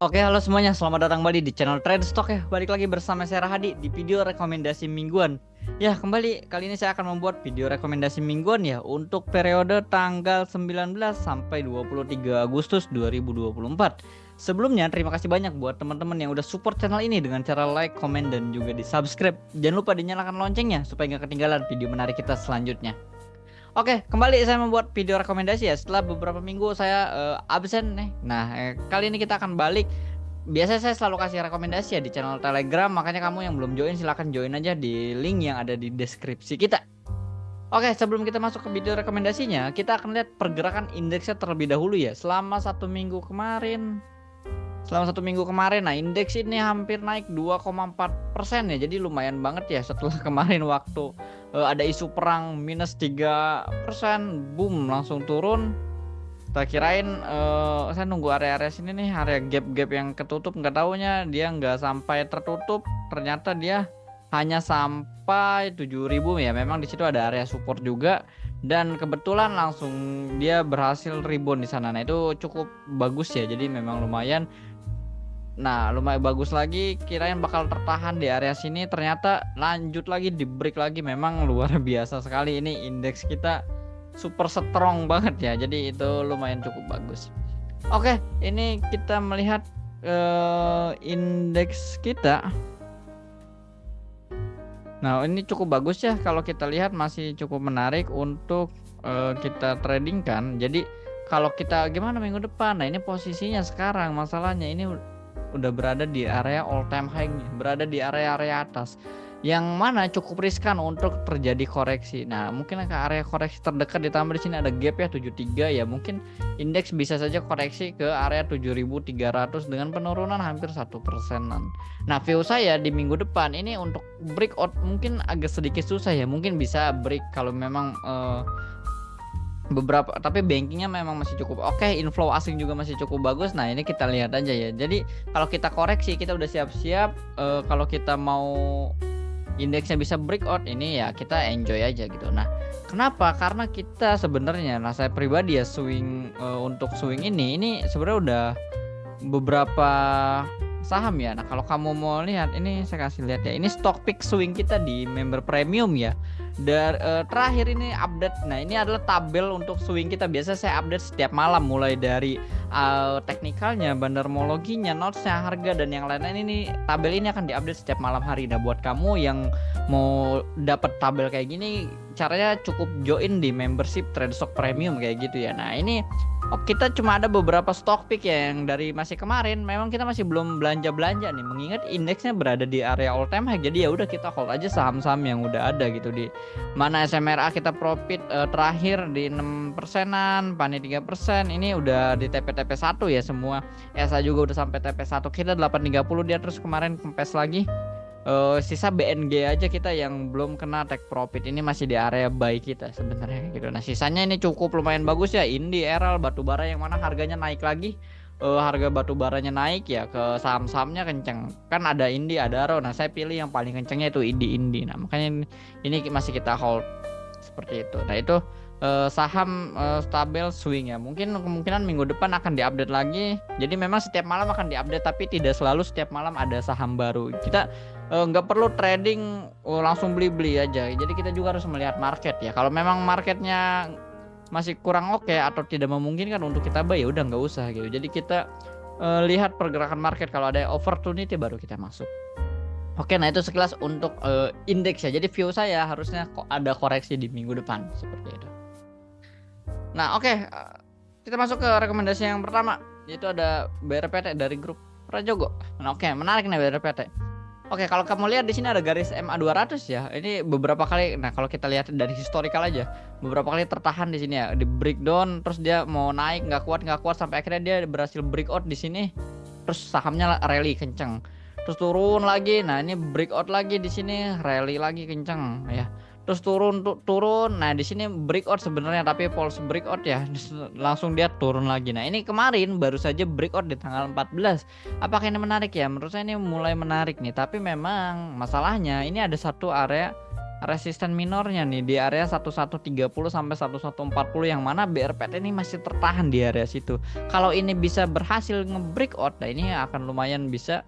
Oke, halo semuanya. Selamat datang kembali di channel Trade Stock ya. Balik lagi bersama saya Rahadi di video rekomendasi mingguan. Ya, kembali kali ini saya akan membuat video rekomendasi mingguan ya untuk periode tanggal 19 sampai 23 Agustus 2024. Sebelumnya, terima kasih banyak buat teman-teman yang udah support channel ini dengan cara like, komen, dan juga di-subscribe. Jangan lupa dinyalakan loncengnya supaya nggak ketinggalan video menarik kita selanjutnya. Oke, kembali saya membuat video rekomendasi ya. Setelah beberapa minggu saya absen nih. Nah, kali ini kita akan balik. Biasanya saya selalu kasih rekomendasi ya di channel Telegram. Makanya kamu yang belum join silahkan join aja di link yang ada di deskripsi kita. Oke, sebelum kita masuk ke video rekomendasinya, kita akan lihat pergerakan indeksnya terlebih dahulu ya. Selama satu minggu kemarin, nah indeks ini hampir naik 2,4% ya. Jadi lumayan banget ya setelah kemarin waktu ada isu perang minus 3%, boom langsung turun. Kita kirain saya nunggu area-area sini nih, area gap-gap yang ketutup, nggak taunya dia nggak sampai tertutup. Ternyata dia hanya sampai 7.000 ya. Memang di situ ada area support juga dan kebetulan langsung dia berhasil rebound di sana. Nah, itu cukup bagus ya. Jadi memang lumayan. Nah, lumayan bagus lagi, kirain bakal tertahan di area sini, ternyata lanjut lagi di break lagi. Memang luar biasa sekali ini indeks kita, super strong banget ya. Jadi itu lumayan cukup bagus. Oke, ini kita melihat indeks kita. Nah, ini cukup bagus ya, kalau kita lihat masih cukup menarik untuk kita trading kan. Jadi kalau kita gimana minggu depan, nah ini posisinya sekarang, masalahnya ini udah berada di area all time high, berada di area-area atas yang mana cukup riskan untuk terjadi koreksi. Nah, mungkin ke area koreksi terdekat ditambah di sini ada gap ya 73 ya, mungkin indeks bisa saja koreksi ke area 7.300 dengan penurunan hampir 1%-an. Nah, view saya di minggu depan ini untuk breakout mungkin agak sedikit susah ya, mungkin bisa break kalau memang beberapa, tapi bankingnya memang masih cukup oke, inflow asing juga masih cukup bagus. Nah, ini kita lihat aja ya. Jadi kalau kita koreksi kita udah siap-siap, kalau kita mau indeksnya bisa breakout ini ya kita enjoy aja gitu. Nah, kenapa? Karena kita sebenarnya, nah saya pribadi ya swing, untuk swing ini sebenarnya udah beberapa saham ya. Nah, kalau kamu mau lihat ini saya kasih lihat ya. Ini stock pick swing kita di member premium ya. Terakhir ini update. Nah, ini adalah tabel untuk swing kita. Biasa saya update setiap malam, mulai dari teknikalnya, bandarmologinya, notesnya, harga, dan yang lain-lain. Ini tabel ini akan diupdate setiap malam hari. Nah, buat kamu yang mau dapat tabel kayak gini, caranya cukup join di membership Trade Stock Premium kayak gitu ya. Nah, ini kita cuma ada beberapa stock pick ya, yang dari masih kemarin memang kita masih belum belanja nih, mengingat indeksnya berada di area all time high. Jadi ya udah kita hold aja saham-saham yang udah ada gitu. Di mana SMRA kita profit terakhir di 6%-an, PANI 3%, ini udah di TP-TP 1 ya semua. ESA juga udah sampai TP 1, kita 8.30 dia, terus kemarin kempes lagi. Sisa BNG aja kita yang belum kena take profit, ini masih di area buy kita sebenarnya gitu. Nah, sisanya ini cukup lumayan bagus ya. Indi, Eral, batubara yang mana harganya naik lagi. Harga batubaranya naik ya, ke saham-sahamnya kenceng. Kan ada Indi, ada Aro. Nah, saya pilih yang paling kencengnya itu Indi. Nah, makanya ini masih kita hold seperti itu. Nah, itu saham stabil swing ya. Mungkin kemungkinan minggu depan akan diupdate lagi. Jadi memang setiap malam akan diupdate, tapi tidak selalu setiap malam ada saham baru. Kita nggak perlu trading langsung beli-beli aja. Jadi kita juga harus melihat market ya. Kalau memang marketnya masih kurang oke atau tidak memungkinkan untuk kita buy, ya udah nggak usah gitu. Jadi kita lihat pergerakan market, kalau ada opportunity baru kita masuk. Oke, nah itu sekilas untuk indeks ya. Jadi view saya harusnya kok ada koreksi di minggu depan seperti itu. Nah, oke, kita masuk ke rekomendasi yang pertama, yaitu ada BRPT dari grup Prajogo. Nah, oke, menarik nih BRPT. Oke, kalau kamu lihat di sini ada garis MA 200 ya. Ini beberapa kali, nah kalau kita lihat dari historical aja, beberapa kali tertahan di sini ya, di breakdown, terus dia mau naik nggak kuat sampai akhirnya dia berhasil breakout di sini. Terus sahamnya rally kenceng. Terus turun lagi. Nah, ini breakout lagi di sini, rally lagi kenceng ya. Terus turun. Nah, di sini breakout sebenarnya, tapi false breakout ya. Langsung dia turun lagi. Nah, ini kemarin baru saja breakout di tanggal 14. Apakah ini menarik ya? Menurut saya ini mulai menarik nih. Tapi memang masalahnya ini ada satu area resisten minornya nih di area 1130 sampai 1140, yang mana BRPT ini masih tertahan di area situ. Kalau ini bisa berhasil nge-breakout, nah ini akan lumayan bisa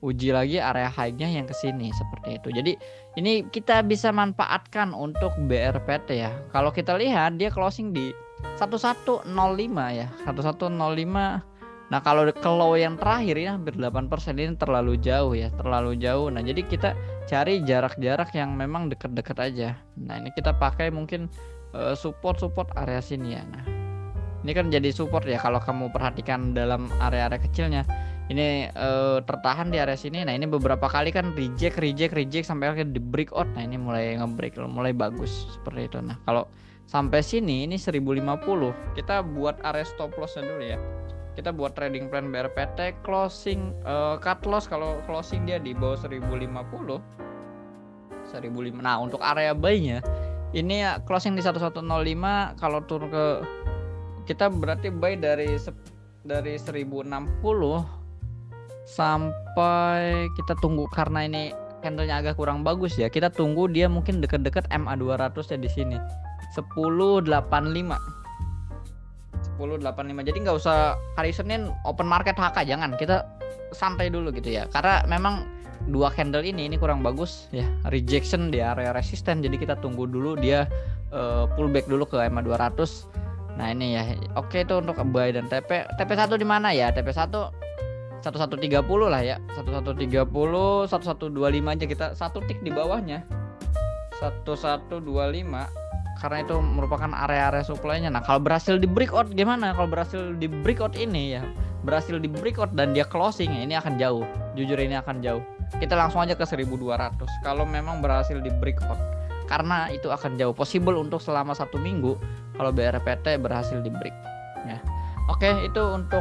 uji lagi area high-nya yang kesini seperti itu. Jadi ini kita bisa manfaatkan untuk BRPT ya. Kalau kita lihat dia closing di 1105 ya, 1105. Nah kalau ke low yang terakhir ini hampir 8%, ini terlalu jauh ya, terlalu jauh. Nah jadi kita cari jarak-jarak yang memang deket-deket aja. Nah ini kita pakai mungkin support area sini ya. Nah ini kan jadi support ya, kalau kamu perhatikan dalam area-area kecilnya. Ini tertahan di area sini. Nah ini beberapa kali kan reject sampai akhirnya di breakout. Nah ini mulai nge-break, mulai bagus seperti itu. Nah kalau sampai sini ini 1050, kita buat area stop lossnya dulu ya. Kita buat trading plan BRPT closing cut loss kalau closing dia di bawah 1050. Nah untuk area buy-nya ini ya closing di 1105. Kalau turun ke kita berarti buy dari 1060 sampai kita tunggu, karena ini candlenya agak kurang bagus ya. Kita tunggu dia mungkin deket-deket MA 200 ya di sini 1085. Jadi nggak usah hari Senin open market HK, jangan, kita santai dulu gitu ya, karena memang dua candle ini kurang bagus ya, rejection di area resisten. Jadi kita tunggu dulu dia pullback dulu ke MA 200. Nah ini ya, oke itu untuk buy dan TP1 di mana ya? TP1 1130 lah ya, 1130, 1125 aja, kita satu tick di bawahnya 1125, karena itu merupakan area-area supply-nya. Nah kalau berhasil di breakout gimana? Kalau berhasil di breakout ini ya, berhasil di breakout dan dia closing ya, ini akan jauh, jujur ini akan jauh. Kita langsung aja ke 1200 kalau memang berhasil di breakout, karena itu akan jauh, possible untuk selama 1 minggu kalau BRPT berhasil di break ya. Oke itu untuk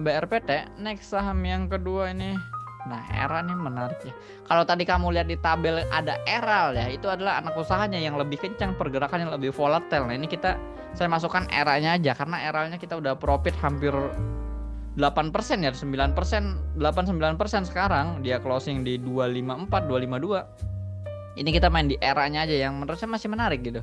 BRPT. Next saham yang kedua ini, nah ERA nih menarik ya. Kalau tadi kamu lihat di tabel ada ERAL ya, itu adalah anak usahanya yang lebih kencang, pergerakan yang lebih volatile. Nah ini saya masukkan ERA-nya aja, karena ERA-nya kita udah profit hampir 8% ya, 9%, 8-9% sekarang. Dia closing di 254, 252. Ini kita main di ERA-nya aja yang menurut saya masih menarik gitu.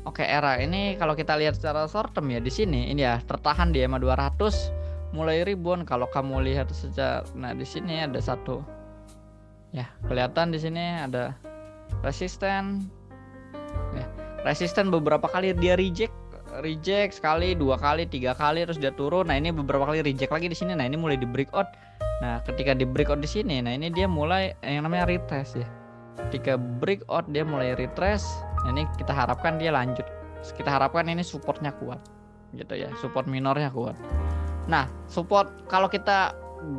Oke, ERA ini kalau kita lihat secara short term ya, di sini ini ya tertahan di MA 200 mulai rebound. Kalau kamu lihat secara, nah di sini ada satu ya, kelihatan di sini ada resisten ya, resisten beberapa kali dia reject sekali, 2 kali, 3 kali, terus dia turun. Nah ini beberapa kali reject lagi di sini. Nah ini mulai di breakout. Nah ketika di breakout di sini, nah ini dia mulai yang namanya retrace ya. Ketika breakout dia mulai retrace. Nah ini kita harapkan dia lanjut, kita harapkan ini supportnya kuat gitu ya, support minornya kuat. Nah support, kalau kita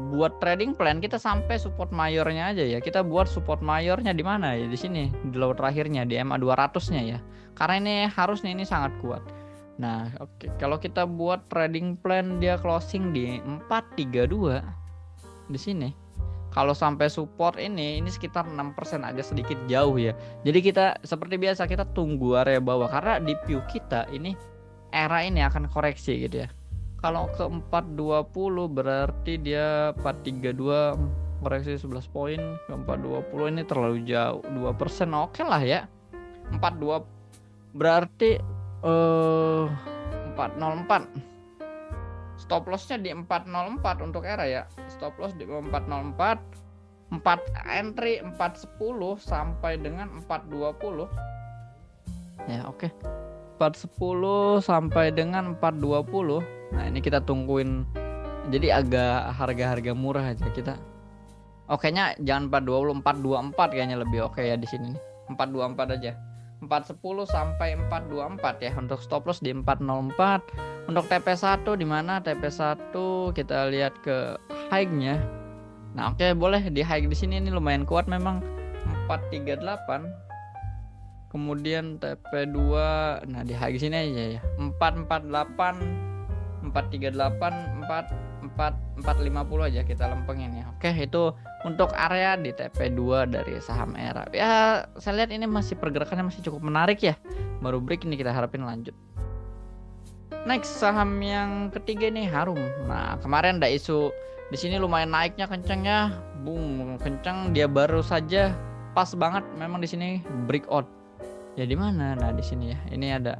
buat trading plan kita sampai support mayornya aja ya. Kita buat support mayornya di mana ya? Di sini, di low terakhirnya di MA 200-nya ya. Karena ini harusnya ini sangat kuat. Nah, oke, kalau kita buat trading plan dia closing di 432 di sini. Kalau sampai support ini sekitar 6%, agak sedikit jauh ya. Jadi kita seperti biasa kita tunggu area bawah, karena di view kita ini era ini akan koreksi gitu ya. Kalau ke 420 berarti dia 432 koreksi 11 poin, ke 420 ini terlalu jauh, 2%. Oke lah ya. 42 berarti 404. Stop lossnya di 404 untuk era ya. Stop loss di 404. 4 entry 410 sampai dengan 420. Ya, oke. 410 sampai dengan 420. Nah, ini kita tungguin. Jadi agak harga-harga murah aja kita. Kayaknya jangan 420, 424 kayaknya lebih oke ya di sini nih. 424 aja. 410 sampai 424 ya untuk stop loss di 404. Untuk TP1 di mana? TP1 kita lihat ke high-nya. Nah, oke, boleh di high di sini ini lumayan kuat memang 438. Kemudian TP2, nah di high di sini aja ya. 448, 438, 450 aja kita lempengin ya. Oke, itu untuk area di TP2 dari saham ERA. Ya, saya lihat ini masih pergerakannya masih cukup menarik ya. Baru break ini kita harapin lanjut. Next saham yang ketiga nih Harum. Nah, kemarin ada isu di sini lumayan naiknya kenceng ya. Boom, kenceng, dia baru saja pas banget memang di sini breakout. Ya di mana? Nah, di sini ya. Ini ada.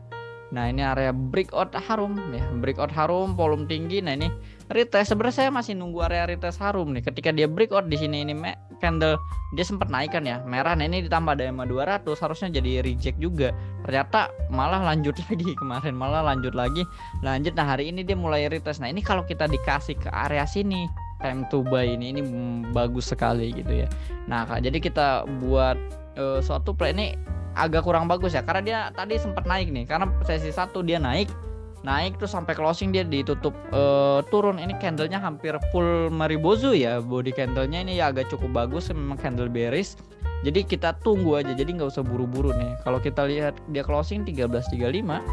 Nah, ini area breakout harum ya. Breakout harum, volume tinggi. Nah, ini retest. Sebenarnya saya masih nunggu area retest harum nih. Ketika dia breakout di sini ini candle dia sempat naikkan ya. Merah. Nah, ini ditambah ada EMA 200 harusnya jadi reject juga. Ternyata malah lanjut lagi kemarin, malah lanjut lagi. Lanjut. Nah, hari ini dia mulai retest. Nah, ini kalau kita dikasih ke area sini time to buy ini bagus sekali gitu ya. Nah, jadi kita buat suatu play ini agak kurang bagus ya, karena dia tadi sempat naik nih, karena sesi 1 dia naik terus sampai closing dia ditutup turun. Ini candlenya hampir full Maribozu ya, body candlenya ini ya agak cukup bagus, memang candle bearish. Jadi kita tunggu aja, jadi nggak usah buru-buru nih. Kalau kita lihat dia closing 13.35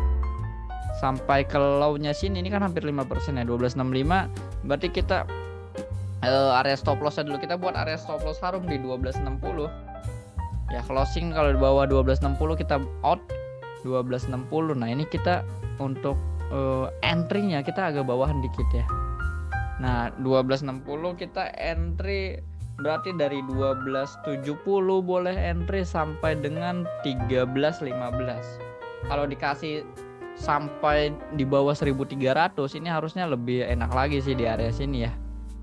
sampai ke low-nya sini ini kan hampir 5% ya, 12.65. Berarti kita area stop loss dulu, kita buat area stop loss harum di 12.60 ya. Closing kalau di bawah 12.60 kita out 12.60. Nah, ini kita untuk entry-nya kita agak bawahan dikit ya. Nah, 12.60 kita entry berarti dari 12.70 boleh entry sampai dengan 13.15. Kalau dikasih sampai di bawah 1.300 ini harusnya lebih enak lagi sih di area sini ya.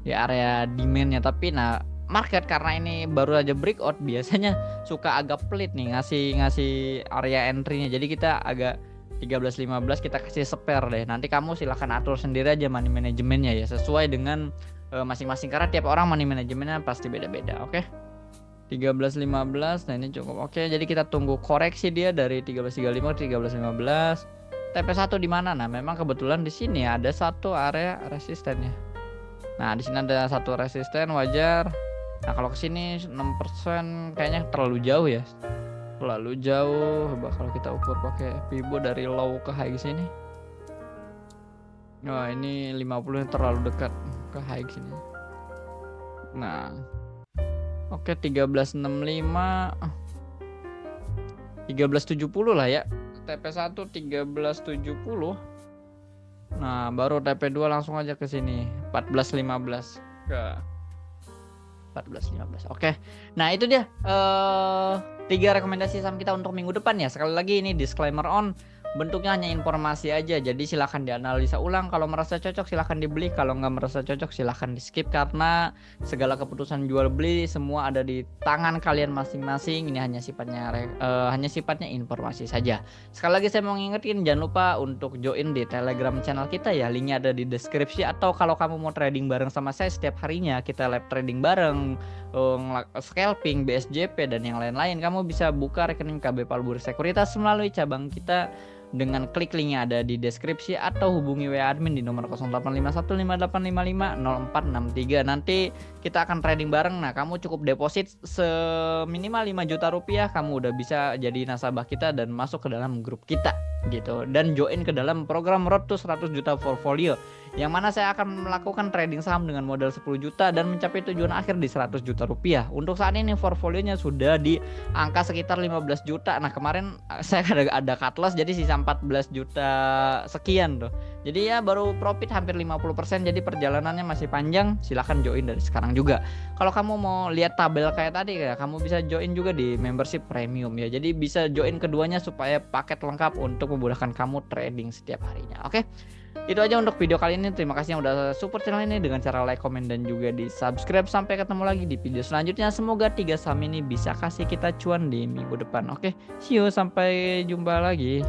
Di area demand-nya. Tapi nah, market karena ini baru aja breakout biasanya suka agak pelit nih ngasih area entry-nya. Jadi kita agak 13.15 kita kasih spare deh. Nanti kamu silahkan atur sendiri aja money manajemennya ya, sesuai dengan masing-masing, karena tiap orang money manajemennya pasti beda-beda. Oke. 13.15. Nah, ini cukup. Oke, jadi kita tunggu koreksi dia dari 13.35 ke 13.15. TP1 di mana? Nah, memang kebetulan di sini ada satu area resistennya. Nah, di sini ada satu resisten, wajar. Nah, kalau kesini 6% kayaknya terlalu jauh ya. Terlalu jauh. Coba kalau kita ukur pakai Fibo dari low ke high sini. Wah, ini 50 terlalu dekat ke high sini. Nah, oke, 1365 1370 lah ya. TP1 1370. Nah, baru TP2 langsung aja ke sini 14.15 ke 14.15. Oke. Nah, itu dia 3 rekomendasi saham kita untuk minggu depan ya. Sekali lagi ini disclaimer on, bentuknya hanya informasi aja. Jadi silahkan dianalisa ulang. Kalau merasa cocok silahkan dibeli. Kalau nggak merasa cocok silahkan di skip, karena segala keputusan jual beli semua ada di tangan kalian masing-masing. Ini hanya sifatnya informasi saja. Sekali lagi saya mau ngingetin, jangan lupa untuk join di Telegram channel kita ya. Linknya ada di deskripsi. Atau kalau kamu mau trading bareng sama saya setiap harinya, kita live trading bareng, scalping, BSJP dan yang lain-lain, kamu bisa buka rekening KB Palburi Sekuritas melalui cabang kita dengan klik linknya ada di deskripsi, atau hubungi WA admin di nomor 085158550463. Nanti kita akan trading bareng. Nah, kamu cukup deposit seminimal 5 juta rupiah, kamu udah bisa jadi nasabah kita dan masuk ke dalam grup kita gitu, dan join ke dalam program Road to 100 juta portfolio, yang mana saya akan melakukan trading saham dengan modal 10 juta dan mencapai tujuan akhir di 100 juta rupiah. Untuk saat ini portfolionya sudah di angka sekitar 15 juta. Nah, kemarin saya ada cut loss jadi sisa 14 juta sekian tuh. Jadi ya baru profit hampir 50%. Jadi perjalanannya masih panjang. Silahkan join dari sekarang juga. Kalau kamu mau lihat tabel kayak tadi ya, kamu bisa join juga di membership premium ya. Jadi bisa join keduanya supaya paket lengkap untuk memudahkan kamu trading setiap harinya. Oke. Itu aja untuk video kali ini. Terima kasih yang udah support channel ini dengan cara like, komen, dan juga di subscribe. Sampai ketemu lagi di video selanjutnya. Semoga 3 saham ini bisa kasih kita cuan di minggu depan. Oke, see you, sampai jumpa lagi.